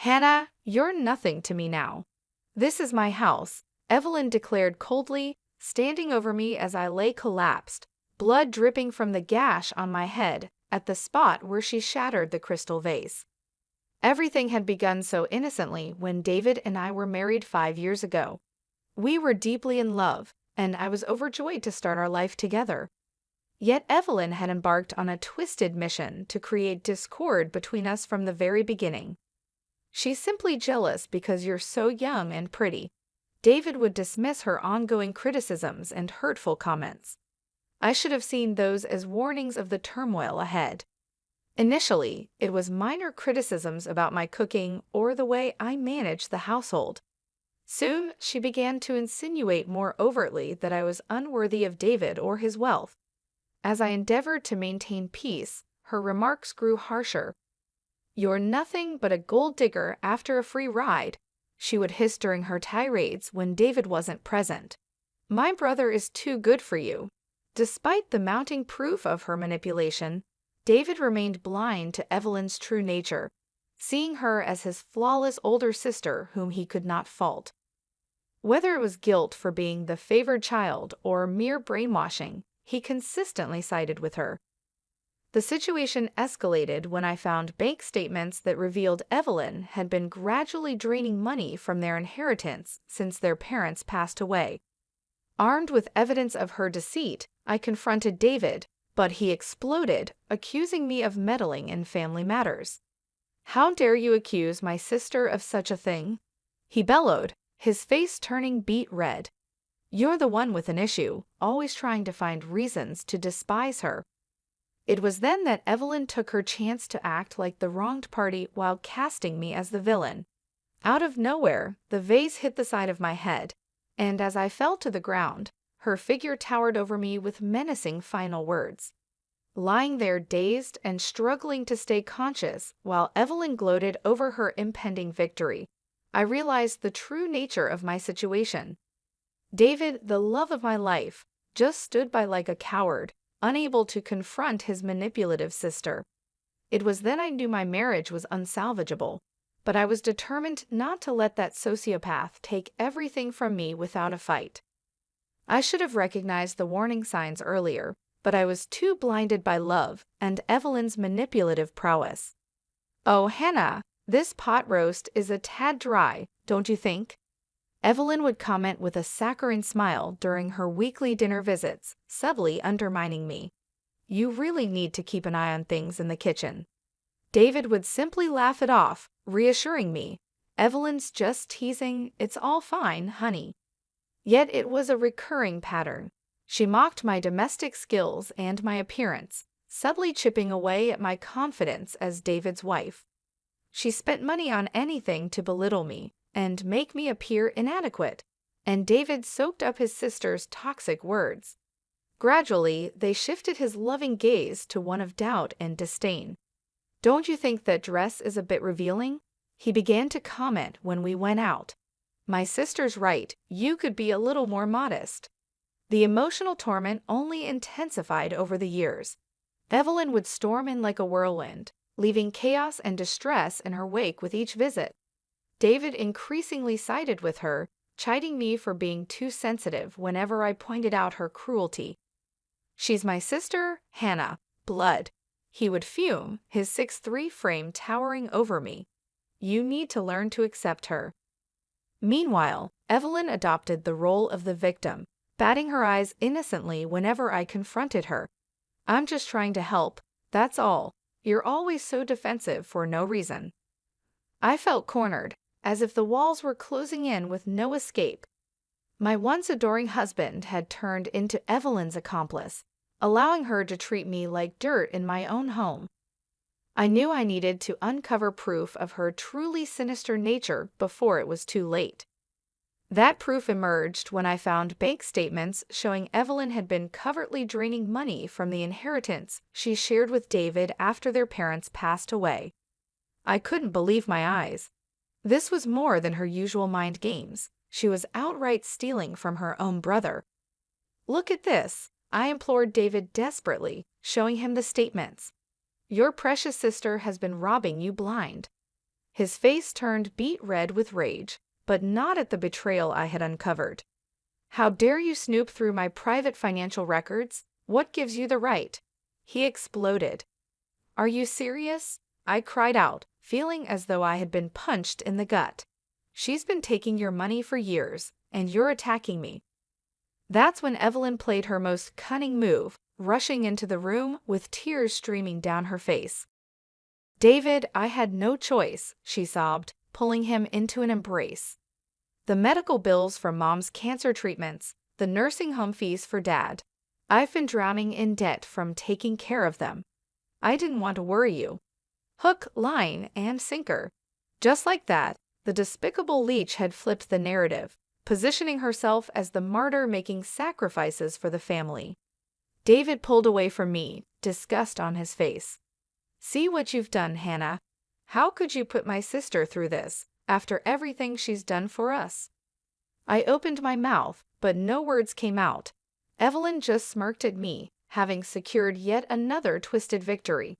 Hannah, you're nothing to me now. This is my house, Evelyn declared coldly, standing over me as I lay collapsed, blood dripping from the gash on my head at the spot where she shattered the crystal vase. Everything had begun so innocently when David and I were married 5 years ago. We were deeply in love, and I was overjoyed to start our life together. Yet Evelyn had embarked on a twisted mission to create discord between us from the very beginning. "She's simply jealous because you're so young and pretty." David would dismiss her ongoing criticisms and hurtful comments. I should have seen those as warnings of the turmoil ahead. Initially, it was minor criticisms about my cooking or the way I managed the household. Soon, she began to insinuate more overtly that I was unworthy of David or his wealth. As I endeavored to maintain peace, her remarks grew harsher. "You're nothing but a gold digger after a free ride," she would hiss during her tirades when David wasn't present. "My brother is too good for you." Despite the mounting proof of her manipulation, David remained blind to Evelyn's true nature, seeing her as his flawless older sister whom he could not fault. Whether it was guilt for being the favored child or mere brainwashing, he consistently sided with her. The situation escalated when I found bank statements that revealed Evelyn had been gradually draining money from their inheritance since their parents passed away. Armed with evidence of her deceit, I confronted David, but he exploded, accusing me of meddling in family matters. "How dare you accuse my sister of such a thing?" he bellowed, his face turning beet red. "You're the one with an issue, always trying to find reasons to despise her." It was then that Evelyn took her chance to act like the wronged party while casting me as the villain. Out of nowhere, the vase hit the side of my head, and as I fell to the ground, her figure towered over me with menacing final words. Lying there dazed and struggling to stay conscious while Evelyn gloated over her impending victory, I realized the true nature of my situation. David, the love of my life, just stood by like a coward, unable to confront his manipulative sister. It was then I knew my marriage was unsalvageable, but I was determined not to let that sociopath take everything from me without a fight. I should have recognized the warning signs earlier, but I was too blinded by love and Evelyn's manipulative prowess. "Oh, Hannah, this pot roast is a tad dry, don't you think?" Evelyn would comment with a saccharine smile during her weekly dinner visits, subtly undermining me. "You really need to keep an eye on things in the kitchen." David would simply laugh it off, reassuring me, "Evelyn's just teasing, it's all fine, honey." Yet it was a recurring pattern. She mocked my domestic skills and my appearance, subtly chipping away at my confidence as David's wife. She spent money on anything to belittle me and make me appear inadequate, and David soaked up his sister's toxic words. Gradually, they shifted his loving gaze to one of doubt and disdain. "Don't you think that dress is a bit revealing?" he began to comment when we went out. "My sister's right, you could be a little more modest." The emotional torment only intensified over the years. Evelyn would storm in like a whirlwind, leaving chaos and distress in her wake with each visit. David increasingly sided with her, chiding me for being too sensitive whenever I pointed out her cruelty. "She's my sister, Hannah, blood," he would fume, his 6'3" frame towering over me. "You need to learn to accept her." Meanwhile, Evelyn adopted the role of the victim, batting her eyes innocently whenever I confronted her. "I'm just trying to help, that's all. You're always so defensive for no reason." I felt cornered, as if the walls were closing in with no escape. My once adoring husband had turned into Evelyn's accomplice, allowing her to treat me like dirt in my own home. I knew I needed to uncover proof of her truly sinister nature before it was too late. That proof emerged when I found bank statements showing Evelyn had been covertly draining money from the inheritance she shared with David after their parents passed away. I couldn't believe my eyes. This was more than her usual mind games. She was outright stealing from her own brother. "Look at this," I implored David desperately, showing him the statements. "Your precious sister has been robbing you blind." His face turned beet red with rage, but not at the betrayal I had uncovered. "How dare you snoop through my private financial records? What gives you the right?" he exploded. "Are you serious?" I cried out, feeling as though I had been punched in the gut. "She's been taking your money for years, and you're attacking me." That's when Evelyn played her most cunning move, rushing into the room with tears streaming down her face. "David, I had no choice," she sobbed, pulling him into an embrace. "The medical bills for Mom's cancer treatments, the nursing home fees for Dad. I've been drowning in debt from taking care of them. I didn't want to worry you." Hook, line, and sinker. Just like that, the despicable leech had flipped the narrative, positioning herself as the martyr making sacrifices for the family. David pulled away from me, disgust on his face. "See what you've done, Hannah. How could you put my sister through this, after everything she's done for us?" I opened my mouth, but no words came out. Evelyn just smirked at me, having secured yet another twisted victory.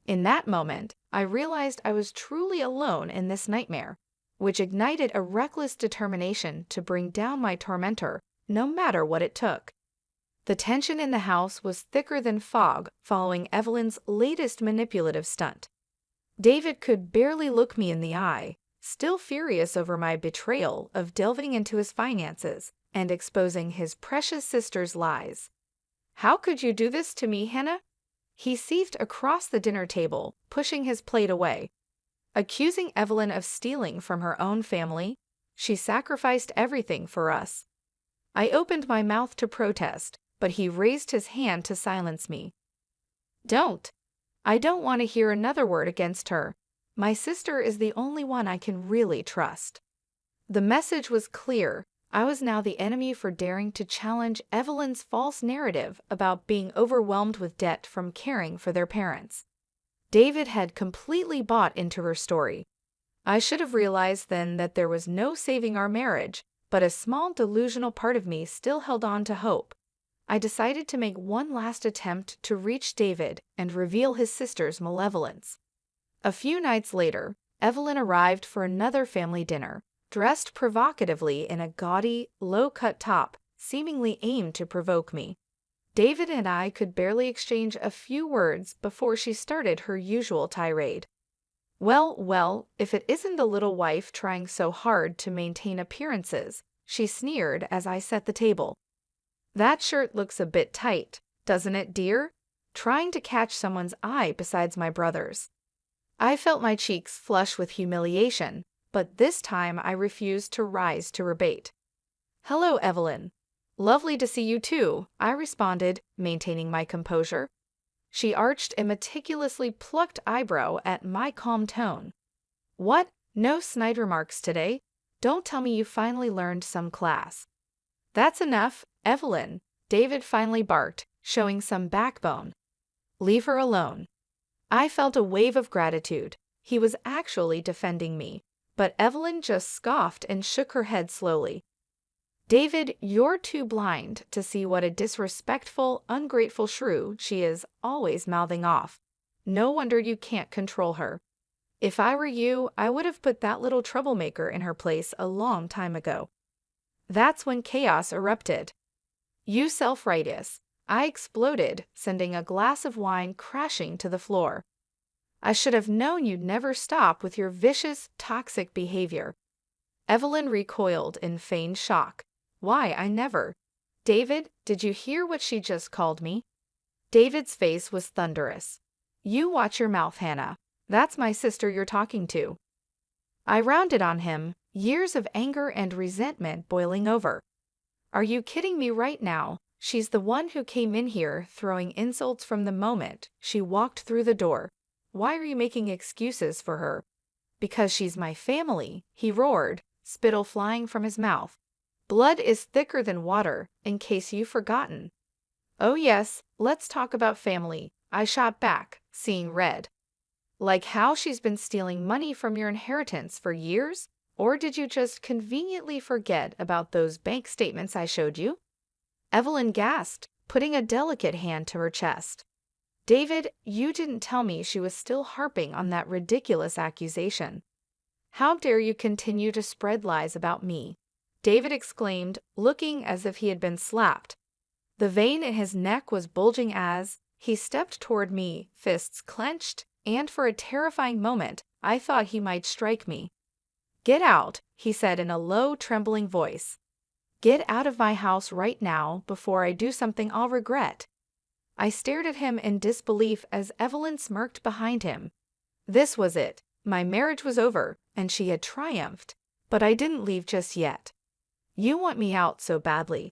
In that moment, I realized I was truly alone in this nightmare, which ignited a reckless determination to bring down my tormentor, no matter what it took. The tension in the house was thicker than fog following Evelyn's latest manipulative stunt. David could barely look me in the eye, still furious over my betrayal of delving into his finances and exposing his precious sister's lies. "How could you do this to me, Hannah?" He seethed across the dinner table, pushing his plate away. "Accusing Evelyn of stealing from her own family? She sacrificed everything for us." I opened my mouth to protest, but he raised his hand to silence me. "Don't. I don't want to hear another word against her. My sister is the only one I can really trust." The message was clear. I was now the enemy for daring to challenge Evelyn's false narrative about being overwhelmed with debt from caring for their parents. David had completely bought into her story. I should have realized then that there was no saving our marriage, but a small delusional part of me still held on to hope. I decided to make one last attempt to reach David and reveal his sister's malevolence. A few nights later, Evelyn arrived for another family dinner, dressed provocatively in a gaudy, low-cut top, seemingly aimed to provoke me. David and I could barely exchange a few words before she started her usual tirade. Well, if it isn't the little wife trying so hard to maintain appearances," she sneered as I set the table. "That shirt looks a bit tight, doesn't it, dear? Trying to catch someone's eye besides my brother's." I felt my cheeks flush with humiliation, but this time I refused to rise to her bait. "Hello, Evelyn. Lovely to see you too," I responded, maintaining my composure. She arched a meticulously plucked eyebrow at my calm tone. "What? No snide remarks today? Don't tell me you finally learned some class." "That's enough, Evelyn," David finally barked, showing some backbone. "Leave her alone." I felt a wave of gratitude. He was actually defending me, but Evelyn just scoffed and shook her head slowly. "David, you're too blind to see what a disrespectful, ungrateful shrew she is, always mouthing off. No wonder you can't control her. If I were you, I would have put that little troublemaker in her place a long time ago." That's when chaos erupted. "You self-righteous," I exploded, sending a glass of wine crashing to the floor. "I should have known you'd never stop with your vicious, toxic behavior." Evelyn recoiled in feigned shock. "Why, I never." "David, did you hear what she just called me?" David's face was thunderous. "You watch your mouth, Hannah. That's my sister you're talking to." I rounded on him, years of anger and resentment boiling over. "Are you kidding me right now? She's the one who came in here throwing insults from the moment she walked through the door. Why are you making excuses for her?" "Because she's my family," he roared, spittle flying from his mouth. "Blood is thicker than water, in case you've forgotten." "Oh yes, let's talk about family," I shot back, seeing red. "Like how she's been stealing money from your inheritance for years? Or did you just conveniently forget about those bank statements I showed you?" Evelyn gasped, putting a delicate hand to her chest. "David, you didn't tell me she was still harping on that ridiculous accusation." How dare you continue to spread lies about me? David exclaimed, looking as if he had been slapped. The vein in his neck was bulging as he stepped toward me, fists clenched, and for a terrifying moment, I thought he might strike me. "Get out," he said in a low, trembling voice. "Get out of my house right now before I do something I'll regret." I stared at him in disbelief as Evelyn smirked behind him. This was it. My marriage was over, and she had triumphed. But I didn't leave just yet. "You want me out so badly,"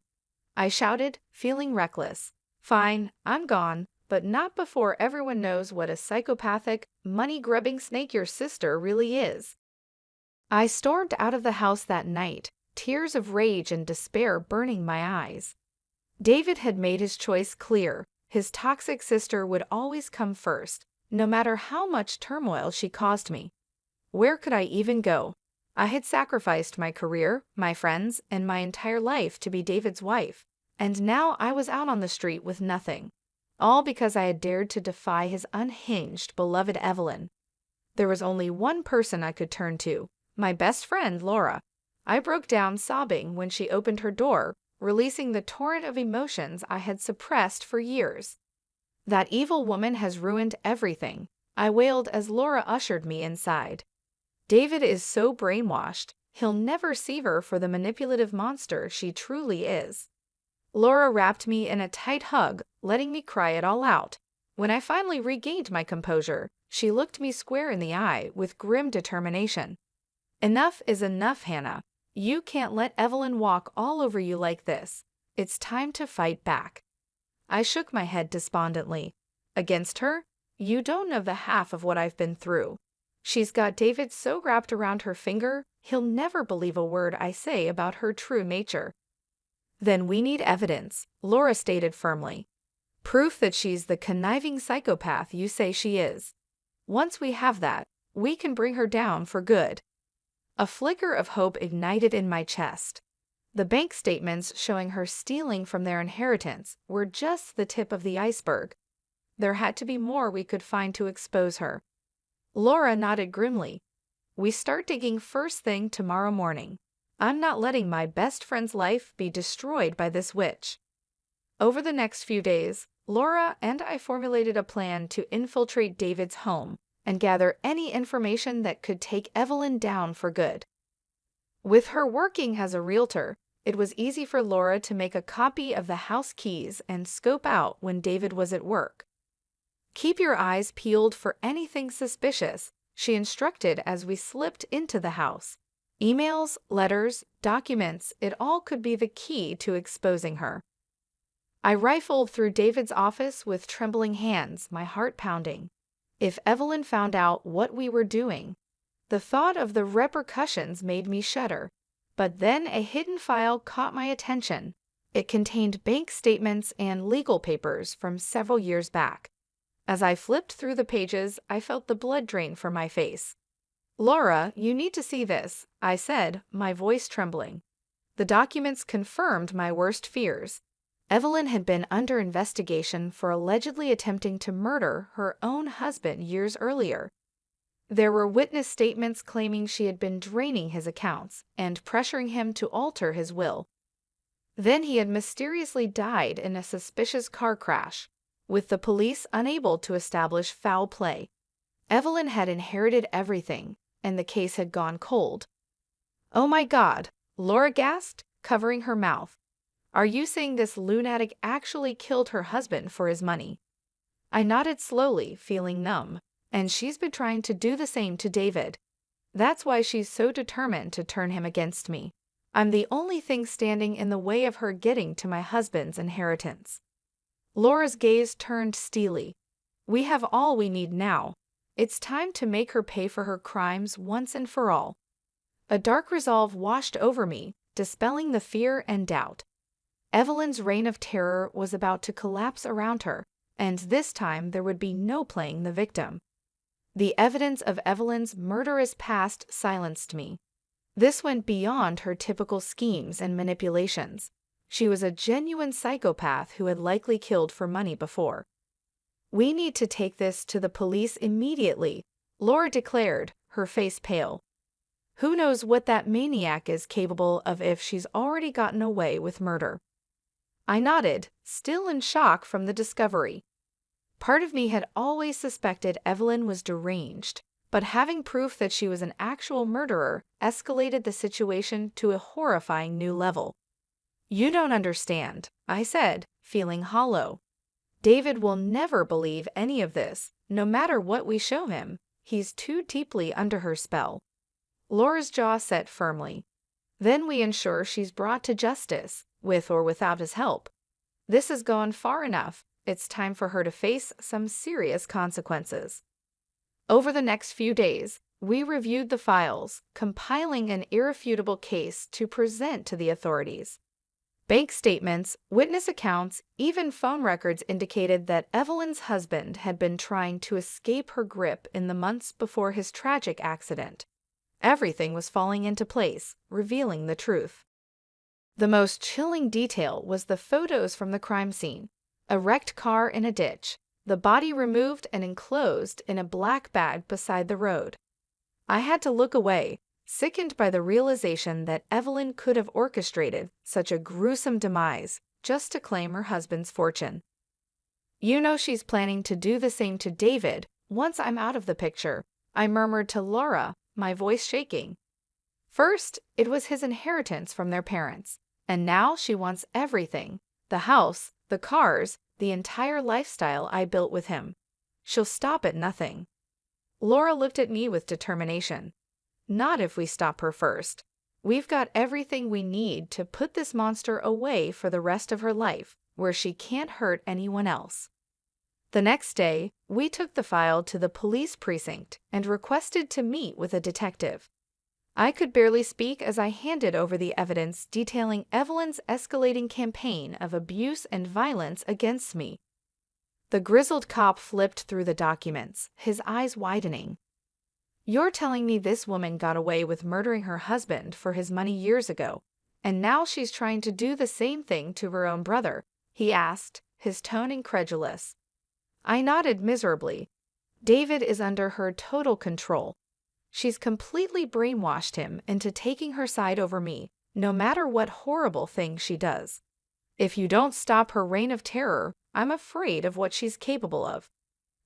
I shouted, feeling reckless. "Fine, I'm gone, but not before everyone knows what a psychopathic, money-grubbing snake your sister really is." I stormed out of the house that night, tears of rage and despair burning my eyes. David had made his choice clear. His toxic sister would always come first, no matter how much turmoil she caused me. Where could I even go? I had sacrificed my career, my friends, and my entire life to be David's wife, and now I was out on the street with nothing. All because I had dared to defy his unhinged, beloved Evelyn. There was only one person I could turn to, my best friend, Laura. I broke down sobbing when she opened her door, releasing the torrent of emotions I had suppressed for years. "That evil woman has ruined everything," I wailed as Laura ushered me inside. "David is so brainwashed, he'll never see her for the manipulative monster she truly is." Laura wrapped me in a tight hug, letting me cry it all out. When I finally regained my composure, she looked me square in the eye with grim determination. "Enough is enough, Hannah. You can't let Evelyn walk all over you like this. It's time to fight back." I shook my head despondently. "Against her? You don't know the half of what I've been through. She's got David so wrapped around her finger, he'll never believe a word I say about her true nature." "Then we need evidence," Laura stated firmly. "Proof that she's the conniving psychopath you say she is. Once we have that, we can bring her down for good." A flicker of hope ignited in my chest. The bank statements showing her stealing from their inheritance were just the tip of the iceberg. There had to be more we could find to expose her. Laura nodded grimly. "We start digging first thing tomorrow morning. I'm not letting my best friend's life be destroyed by this witch." Over the next few days, Laura and I formulated a plan to infiltrate David's home and gather any information that could take Evelyn down for good. With her working as a realtor, it was easy for Laura to make a copy of the house keys and scope out when David was at work. "Keep your eyes peeled for anything suspicious," she instructed as we slipped into the house. Emails, letters, documents, it all could be the key to exposing her. I rifled through David's office with trembling hands, my heart pounding. If Evelyn found out what we were doing, the thought of the repercussions made me shudder. But then a hidden file caught my attention. It contained bank statements and legal papers from several years back. As I flipped through the pages, I felt the blood drain from my face. "Laura, you need to see this," I said, my voice trembling. The documents confirmed my worst fears. Evelyn had been under investigation for allegedly attempting to murder her own husband years earlier. There were witness statements claiming she had been draining his accounts and pressuring him to alter his will. Then he had mysteriously died in a suspicious car crash, with the police unable to establish foul play. Evelyn had inherited everything, and the case had gone cold. "Oh my God," Laura gasped, covering her mouth. "Are you saying this lunatic actually killed her husband for his money?" I nodded slowly, feeling numb. "And she's been trying to do the same to David. That's why she's so determined to turn him against me. I'm the only thing standing in the way of her getting to my husband's inheritance." Laura's gaze turned steely. "We have all we need now. It's time to make her pay for her crimes once and for all." A dark resolve washed over me, dispelling the fear and doubt. Evelyn's reign of terror was about to collapse around her, and this time there would be no playing the victim. The evidence of Evelyn's murderous past silenced me. This went beyond her typical schemes and manipulations. She was a genuine psychopath who had likely killed for money before. "We need to take this to the police immediately," Laura declared, her face pale. Who knows what that maniac is capable of if she's already gotten away with murder? I nodded, still in shock from the discovery. Part of me had always suspected Evelyn was deranged, but having proof that she was an actual murderer escalated the situation to a horrifying new level. You don't understand, I said, feeling hollow. David will never believe any of this, no matter what we show him. He's too deeply under her spell. Laura's jaw set firmly. Then we ensure she's brought to justice, with or without his help. This has gone far enough. It's time for her to face some serious consequences. Over the next few days, we reviewed the files, compiling an irrefutable case to present to the authorities. Bank statements, witness accounts, even phone records indicated that Evelyn's husband had been trying to escape her grip in the months before his tragic accident. Everything was falling into place, revealing the truth. The most chilling detail was the photos from the crime scene. A wrecked car in a ditch, the body removed and enclosed in a black bag beside the road. I had to look away, sickened by the realization that Evelyn could have orchestrated such a gruesome demise just to claim her husband's fortune. You know she's planning to do the same to David once I'm out of the picture, I murmured to Laura, my voice shaking. First, it was his inheritance from their parents, and now she wants everything: the house, the cars, the entire lifestyle I built with him. She'll stop at nothing. Laura looked at me with determination. Not if we stop her first. We've got everything we need to put this monster away for the rest of her life, where she can't hurt anyone else. The next day, we took the file to the police precinct and requested to meet with a detective. I could barely speak as I handed over the evidence detailing Evelyn's escalating campaign of abuse and violence against me. The grizzled cop flipped through the documents, his eyes widening. You're telling me this woman got away with murdering her husband for his money years ago, and now she's trying to do the same thing to her own brother? He asked, his tone incredulous. I nodded miserably. David is under her total control. She's completely brainwashed him into taking her side over me, no matter what horrible thing she does. If you don't stop her reign of terror, I'm afraid of what she's capable of.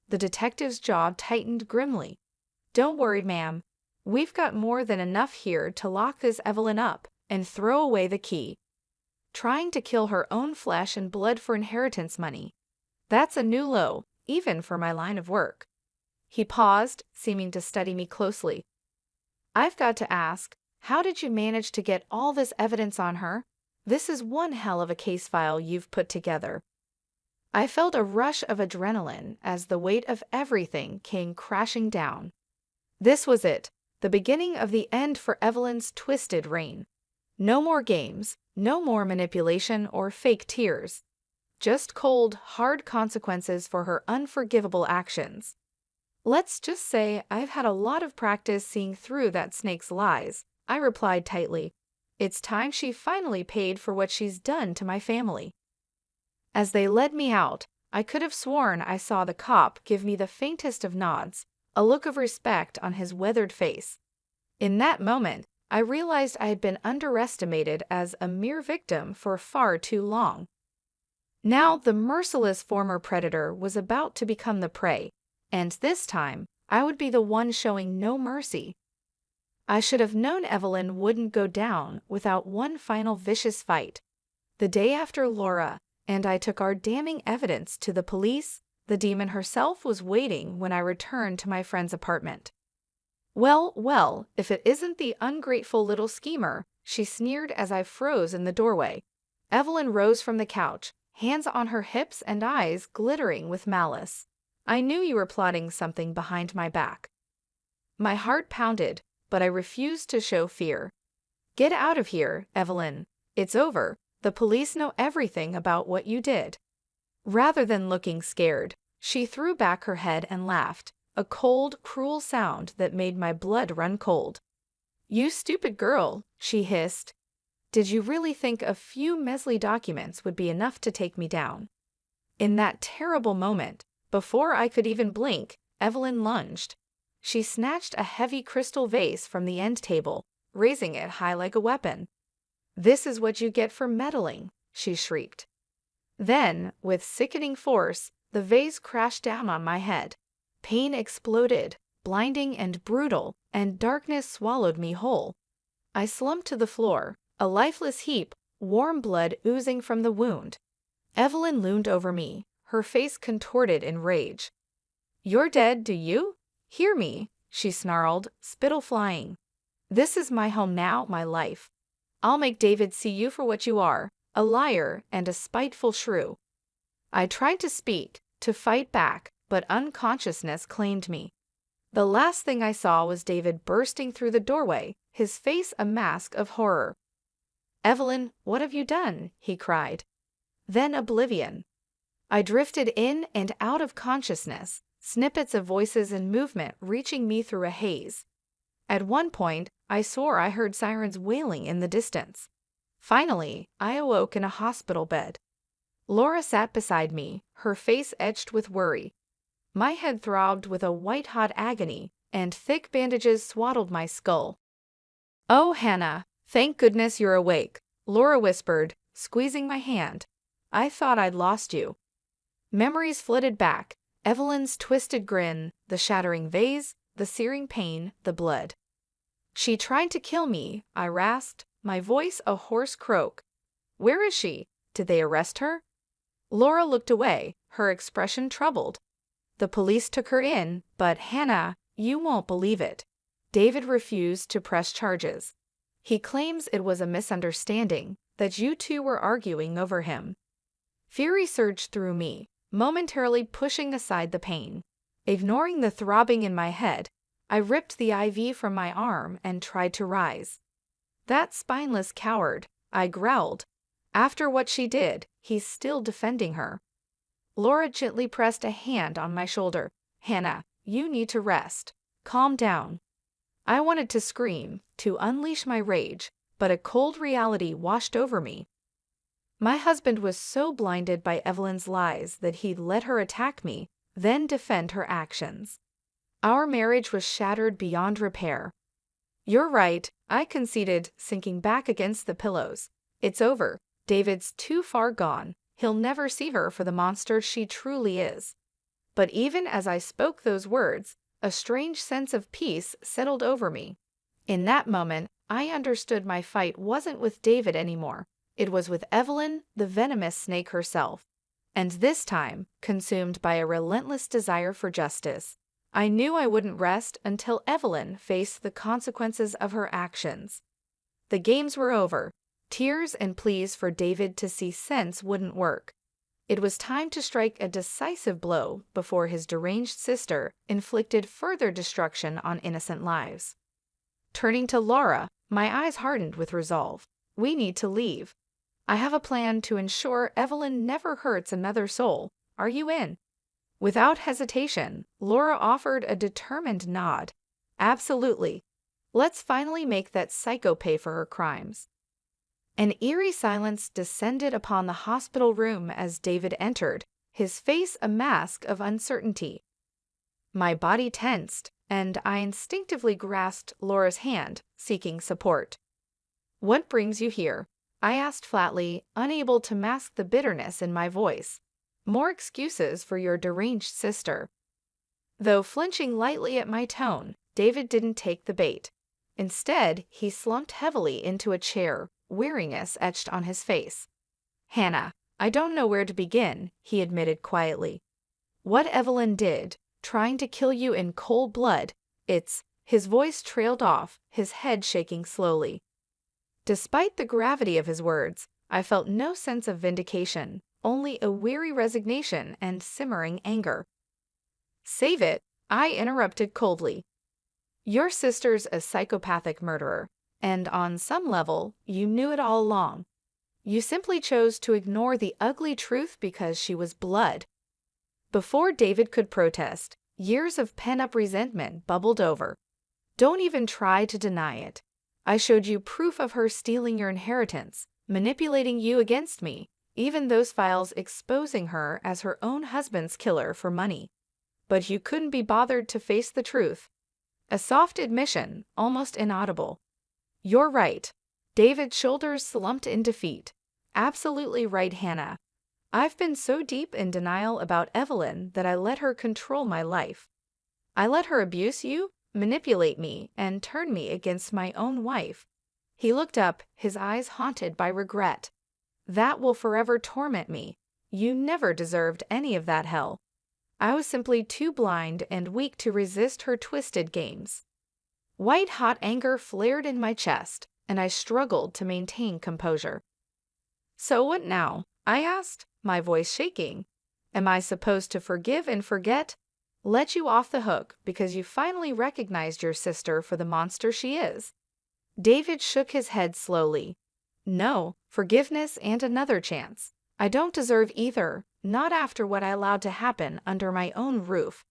The detective's jaw tightened grimly. Don't worry, ma'am. We've got more than enough here to lock this Evelyn up and throw away the key. Trying to kill her own flesh and blood for inheritance money. That's a new low, even for my line of work. He paused, seeming to study me closely. I've got to ask, how did you manage to get all this evidence on her? This is one hell of a case file you've put together. I felt a rush of adrenaline as the weight of everything came crashing down. This was it, the beginning of the end for Evelyn's twisted reign. No more games, no more manipulation or fake tears. Just cold, hard consequences for her unforgivable actions. Let's just say I've had a lot of practice seeing through that snake's lies, I replied tightly. It's time she finally paid for what she's done to my family. As they led me out, I could have sworn I saw the cop give me the faintest of nods, a look of respect on his weathered face. In that moment, I realized I had been underestimated as a mere victim for far too long. Now the merciless former predator was about to become the prey, and this time I would be the one showing no mercy. I should have known Evelyn wouldn't go down without one final vicious fight. The day after Laura and I took our damning evidence to the police, the demon herself was waiting when I returned to my friend's apartment. Well, well, if it isn't the ungrateful little schemer, she sneered as I froze in the doorway. Evelyn rose from the couch, hands on her hips and eyes glittering with malice. I knew you were plotting something behind my back. My heart pounded, but I refused to show fear. Get out of here, Evelyn. It's over. The police know everything about what you did. Rather than looking scared, she threw back her head and laughed, a cold, cruel sound that made my blood run cold. You stupid girl, she hissed. Did you really think a few measly documents would be enough to take me down? In that terrible moment, before I could even blink, Evelyn lunged. She snatched a heavy crystal vase from the end table, raising it high like a weapon. "This is what you get for meddling," she shrieked. Then, with sickening force, the vase crashed down on my head. Pain exploded, blinding and brutal, and darkness swallowed me whole. I slumped to the floor, a lifeless heap, warm blood oozing from the wound. Evelyn loomed over me, her face contorted in rage. "You're dead, do you? Hear me," she snarled, spittle flying. "This is my home now, my life. I'll make David see you for what you are, a liar and a spiteful shrew." I tried to speak, to fight back, but unconsciousness claimed me. The last thing I saw was David bursting through the doorway, his face a mask of horror. "Evelyn, what have you done?" he cried. Then oblivion. I drifted in and out of consciousness, snippets of voices and movement reaching me through a haze. At one point, I swore I heard sirens wailing in the distance. Finally, I awoke in a hospital bed. Laura sat beside me, her face etched with worry. My head throbbed with a white-hot agony, and thick bandages swaddled my skull. "Oh, Hannah, thank goodness you're awake," Laura whispered, squeezing my hand. "I thought I'd lost you." Memories flooded back, Evelyn's twisted grin, the shattering vase, the searing pain, the blood. "She tried to kill me," I rasped, my voice a hoarse croak. "Where is she? Did they arrest her?" Laura looked away, her expression troubled. "The police took her in, but Hannah, you won't believe it. David refused to press charges. He claims it was a misunderstanding, that you two were arguing over him." Fury surged through me, momentarily pushing aside the pain. Ignoring the throbbing in my head, I ripped the IV from my arm and tried to rise. "That spineless coward," I growled. "After what she did, he's still defending her." Laura gently pressed a hand on my shoulder. "Hannah, you need to rest. Calm down." I wanted to scream, to unleash my rage, but a cold reality washed over me. My husband was so blinded by Evelyn's lies that he'd let her attack me, then defend her actions. Our marriage was shattered beyond repair. "You're right," I conceded, sinking back against the pillows. "It's over. David's too far gone. He'll never see her for the monster she truly is." But even as I spoke those words, a strange sense of peace settled over me. In that moment, I understood my fight wasn't with David anymore. It was with Evelyn, the venomous snake herself. And this time, consumed by a relentless desire for justice. I knew I wouldn't rest until Evelyn faced the consequences of her actions. The games were over. Tears and pleas for David to see sense wouldn't work. It was time to strike a decisive blow before his deranged sister inflicted further destruction on innocent lives. Turning to Laura, my eyes hardened with resolve. "We need to leave. I have a plan to ensure Evelyn never hurts another soul. Are you in?" Without hesitation, Laura offered a determined nod. "Absolutely. Let's finally make that psycho pay for her crimes." An eerie silence descended upon the hospital room as David entered, his face a mask of uncertainty. My body tensed, and I instinctively grasped Laura's hand, seeking support. "What brings you here?" I asked flatly, unable to mask the bitterness in my voice. "More excuses for your deranged sister." Though flinching lightly at my tone, David didn't take the bait. Instead, he slumped heavily into a chair, weariness etched on his face. "Hannah, I don't know where to begin," he admitted quietly. "What Evelyn did, trying to kill you in cold blood, it's—" His voice trailed off, his head shaking slowly. Despite the gravity of his words, I felt no sense of vindication, only a weary resignation and simmering anger. "Save it," I interrupted coldly. "Your sister's a psychopathic murderer, and on some level, you knew it all along. You simply chose to ignore the ugly truth because she was blood." Before David could protest, years of pent-up resentment bubbled over. "Don't even try to deny it. I showed you proof of her stealing your inheritance, manipulating you against me, even those files exposing her as her own husband's killer for money. But you couldn't be bothered to face the truth. A soft admission, almost inaudible. You're right. David's shoulders slumped in defeat. Absolutely right, Hannah. I've been so deep in denial about Evelyn that I let her control my life. I let her abuse you, manipulate me, and turn me against my own wife. He looked up, his eyes haunted by regret. That will forever torment me. You never deserved any of that hell. I was simply too blind and weak to resist her twisted games. White-hot anger flared in my chest, and I struggled to maintain composure. So what now? I asked, my voice shaking. Am I supposed to forgive and forget? Let you off the hook because you finally recognized your sister for the monster she is? David shook his head slowly. No, forgiveness and another chance. I don't deserve either, not after what I allowed to happen under my own roof.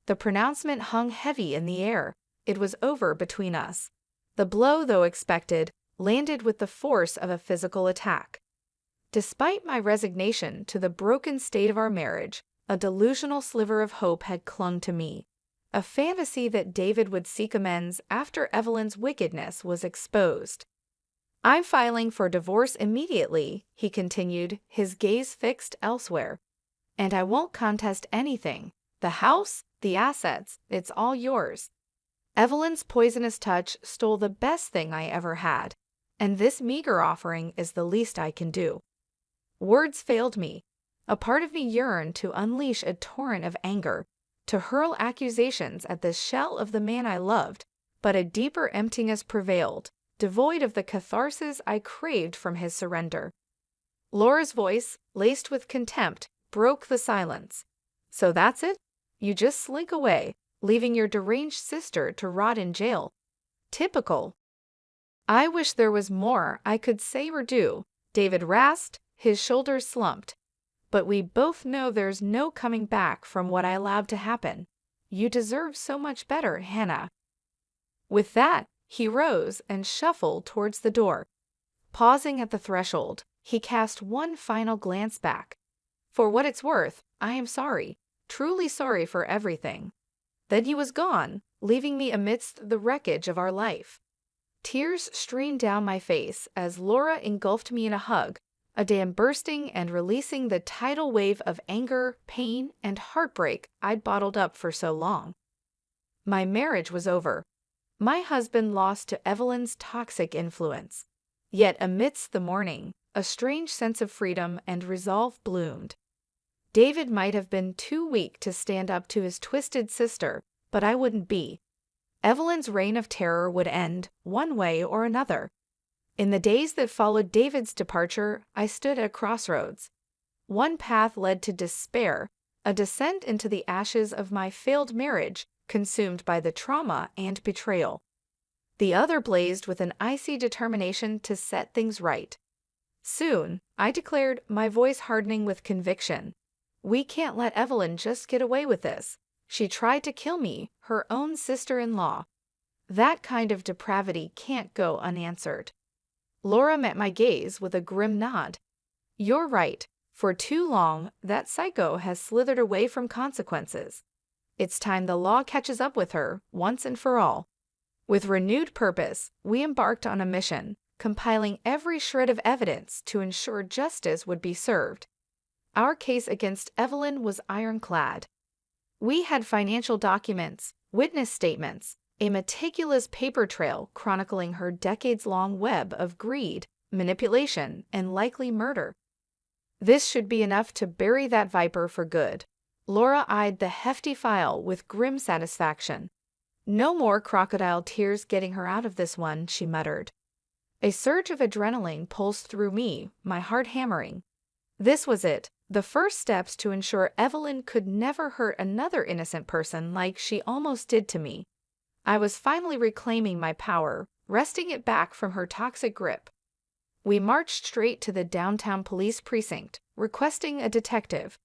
The pronouncement hung heavy in the air. It was over between us. The blow, though expected, landed with the force of a physical attack. Despite my resignation to the broken state of our marriage, a delusional sliver of hope had clung to me. A fantasy that David would seek amends after Evelyn's wickedness was exposed. I'm filing for divorce immediately, he continued, his gaze fixed elsewhere. And I won't contest anything. The house, the assets, it's all yours. Evelyn's poisonous touch stole the best thing I ever had, and this meager offering is the least I can do. Words failed me. A part of me yearned to unleash a torrent of anger, to hurl accusations at the shell of the man I loved, but a deeper emptiness prevailed, devoid of the catharsis I craved from his surrender. Laura's voice, laced with contempt, broke the silence. So that's it? You just slink away, leaving your deranged sister to rot in jail. Typical. I wish there was more I could say or do, David rasped, his shoulders slumped. But we both know there's no coming back from what I allowed to happen. You deserve so much better, Hannah. With that, he rose and shuffled towards the door. Pausing at the threshold, he cast one final glance back. For what it's worth, I am sorry, truly sorry for everything. Then he was gone, leaving me amidst the wreckage of our life. Tears streamed down my face as Laura engulfed me in a hug, a dam bursting and releasing the tidal wave of anger, pain, and heartbreak I'd bottled up for so long. My marriage was over. My husband lost to Evelyn's toxic influence. Yet amidst the mourning, a strange sense of freedom and resolve bloomed. David might have been too weak to stand up to his twisted sister, but I wouldn't be. Evelyn's reign of terror would end, one way or another. In the days that followed David's departure, I stood at a crossroads. One path led to despair, a descent into the ashes of my failed marriage, consumed by the trauma and betrayal. The other blazed with an icy determination to set things right. Soon, I declared, my voice hardening with conviction. We can't let Evelyn just get away with this. She tried to kill me, her own sister-in-law. That kind of depravity can't go unanswered. Laura met my gaze with a grim nod. You're right. For too long, that psycho has slithered away from consequences. It's time the law catches up with her, once and for all. With renewed purpose, we embarked on a mission, compiling every shred of evidence to ensure justice would be served. Our case against Evelyn was ironclad. We had financial documents, witness statements, a meticulous paper trail chronicling her decades-long web of greed, manipulation, and likely murder. This should be enough to bury that viper for good. Laura eyed the hefty file with grim satisfaction. No more crocodile tears getting her out of this one, she muttered. A surge of adrenaline pulsed through me, my heart hammering. This was it, the first steps to ensure Evelyn could never hurt another innocent person like she almost did to me. I was finally reclaiming my power, wresting it back from her toxic grip. We marched straight to the downtown police precinct, requesting a detective.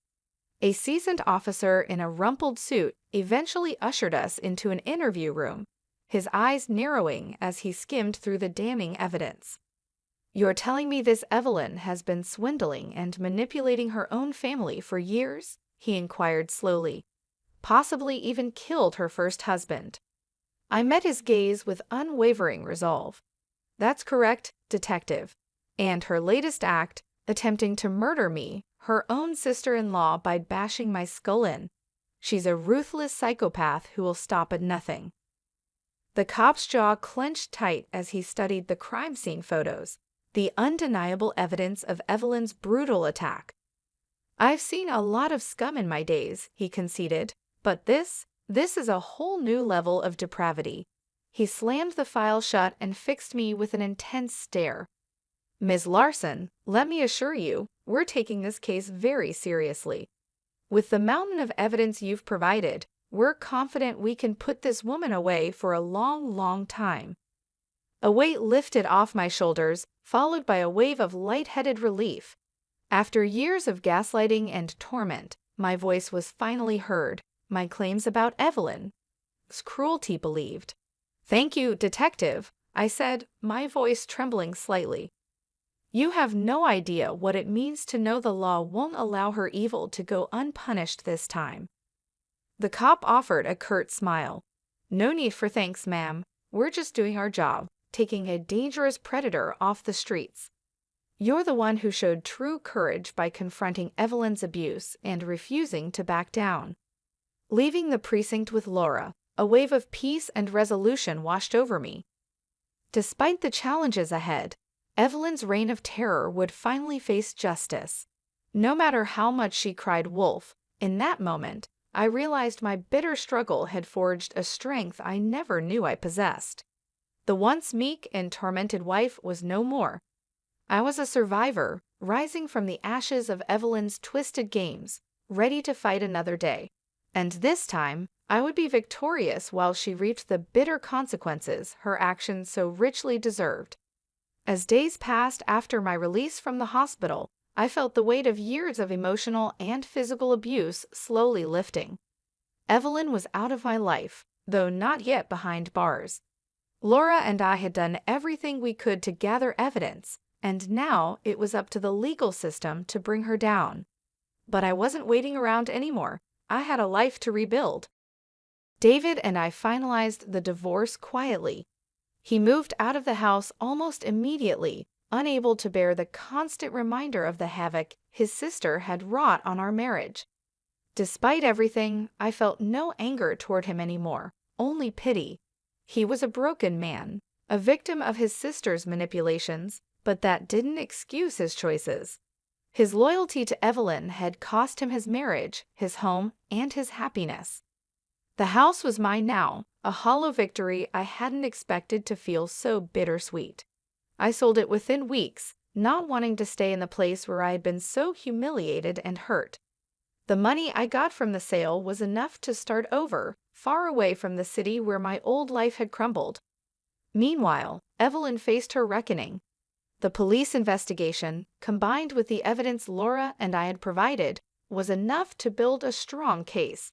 A seasoned officer in a rumpled suit eventually ushered us into an interview room, his eyes narrowing as he skimmed through the damning evidence. You're telling me this Evelyn has been swindling and manipulating her own family for years? He inquired slowly. Possibly even killed her first husband. I met his gaze with unwavering resolve. That's correct, detective. And her latest act, attempting to murder me, her own sister-in-law, by bashing my skull in. She's a ruthless psychopath who will stop at nothing. The cop's jaw clenched tight as he studied the crime scene photos, the undeniable evidence of Evelyn's brutal attack. I've seen a lot of scum in my days, he conceded, but this is a whole new level of depravity. He slammed the file shut and fixed me with an intense stare. Ms. Larson, let me assure you, we're taking this case very seriously. With the mountain of evidence you've provided, we're confident we can put this woman away for a long, long time. A weight lifted off my shoulders, followed by a wave of lightheaded relief. After years of gaslighting and torment, my voice was finally heard, my claims about Evelyn's cruelty believed. Thank you, detective, I said, my voice trembling slightly. You have no idea what it means to know the law won't allow her evil to go unpunished this time. The cop offered a curt smile. No need for thanks, ma'am. We're just doing our job, taking a dangerous predator off the streets. You're the one who showed true courage by confronting Evelyn's abuse and refusing to back down. Leaving the precinct with Laura, a wave of peace and resolution washed over me. Despite the challenges ahead, Evelyn's reign of terror would finally face justice. No matter how much she cried wolf, in that moment, I realized my bitter struggle had forged a strength I never knew I possessed. The once meek and tormented wife was no more. I was a survivor, rising from the ashes of Evelyn's twisted games, ready to fight another day. And this time, I would be victorious while she reaped the bitter consequences her actions so richly deserved. As days passed after my release from the hospital, I felt the weight of years of emotional and physical abuse slowly lifting. Evelyn was out of my life, though not yet behind bars. Laura and I had done everything we could to gather evidence, and now it was up to the legal system to bring her down. But I wasn't waiting around anymore. I had a life to rebuild. David and I finalized the divorce quietly. He moved out of the house almost immediately, unable to bear the constant reminder of the havoc his sister had wrought on our marriage. Despite everything, I felt no anger toward him anymore, only pity. He was a broken man, a victim of his sister's manipulations, but that didn't excuse his choices. His loyalty to Evelyn had cost him his marriage, his home, and his happiness. The house was mine now, a hollow victory I hadn't expected to feel so bittersweet. I sold it within weeks, not wanting to stay in the place where I had been so humiliated and hurt. The money I got from the sale was enough to start over, far away from the city where my old life had crumbled. Meanwhile, Evelyn faced her reckoning. The police investigation, combined with the evidence Laura and I had provided, was enough to build a strong case.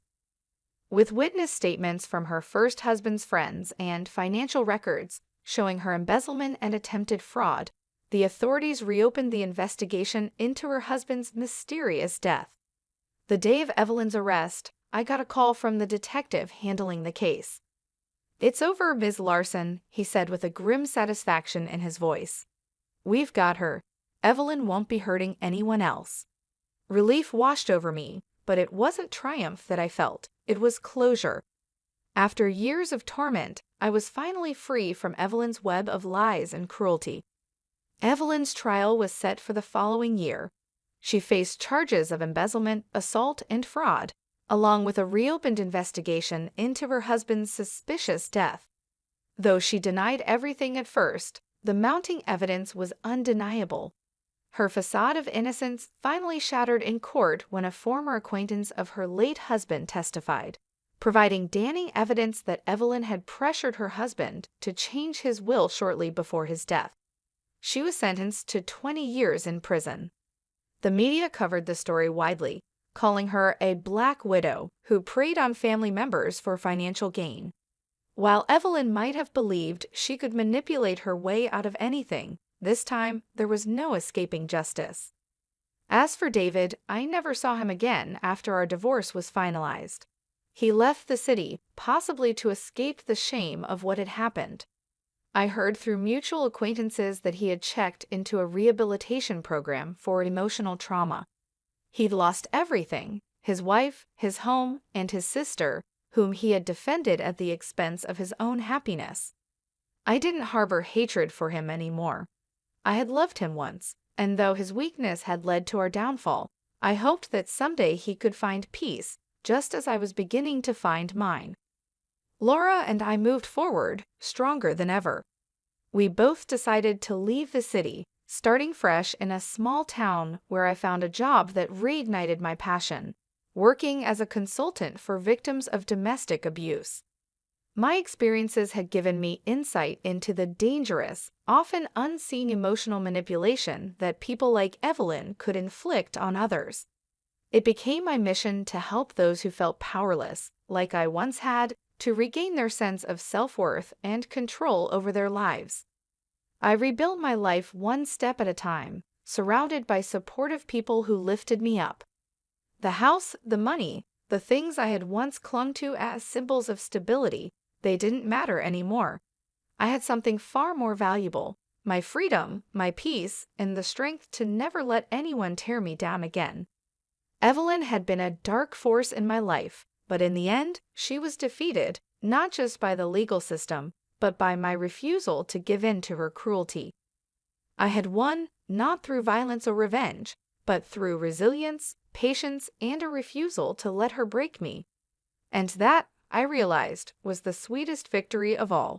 With witness statements from her first husband's friends and financial records showing her embezzlement and attempted fraud, the authorities reopened the investigation into her husband's mysterious death. The day of Evelyn's arrest, I got a call from the detective handling the case. "It's over, Ms. Larson," he said with a grim satisfaction in his voice. "We've got her. Evelyn won't be hurting anyone else." Relief washed over me, but it wasn't triumph that I felt. It was closure. After years of torment, I was finally free from Evelyn's web of lies and cruelty. Evelyn's trial was set for the following year. She faced charges of embezzlement, assault, and fraud, along with a reopened investigation into her husband's suspicious death. Though she denied everything at first, the mounting evidence was undeniable. Her facade of innocence finally shattered in court when a former acquaintance of her late husband testified, providing damning evidence that Evelyn had pressured her husband to change his will shortly before his death. She was sentenced to 20 years in prison. The media covered the story widely, calling her a black widow who preyed on family members for financial gain. While Evelyn might have believed she could manipulate her way out of anything, this time there was no escaping justice. As for David, I never saw him again after our divorce was finalized. He left the city, possibly to escape the shame of what had happened. I heard through mutual acquaintances that he had checked into a rehabilitation program for emotional trauma. He'd lost everything: his wife, his home, and his sister, whom he had defended at the expense of his own happiness. I didn't harbor hatred for him anymore. I had loved him once, and though his weakness had led to our downfall, I hoped that someday he could find peace, just as I was beginning to find mine. Laura and I moved forward, stronger than ever. We both decided to leave the city, starting fresh in a small town where I found a job that reignited my passion, working as a consultant for victims of domestic abuse. My experiences had given me insight into the dangerous, often unseen emotional manipulation that people like Evelyn could inflict on others. It became my mission to help those who felt powerless, like I once had, to regain their sense of self-worth and control over their lives. I rebuilt my life one step at a time, surrounded by supportive people who lifted me up. The house, the money, the things I had once clung to as symbols of stability, they didn't matter anymore. I had something far more valuable: my freedom, my peace, and the strength to never let anyone tear me down again. Evelyn had been a dark force in my life, but in the end, she was defeated, not just by the legal system, but by my refusal to give in to her cruelty. I had won, not through violence or revenge, but through resilience, patience, and a refusal to let her break me. And that, I realized, was the sweetest victory of all.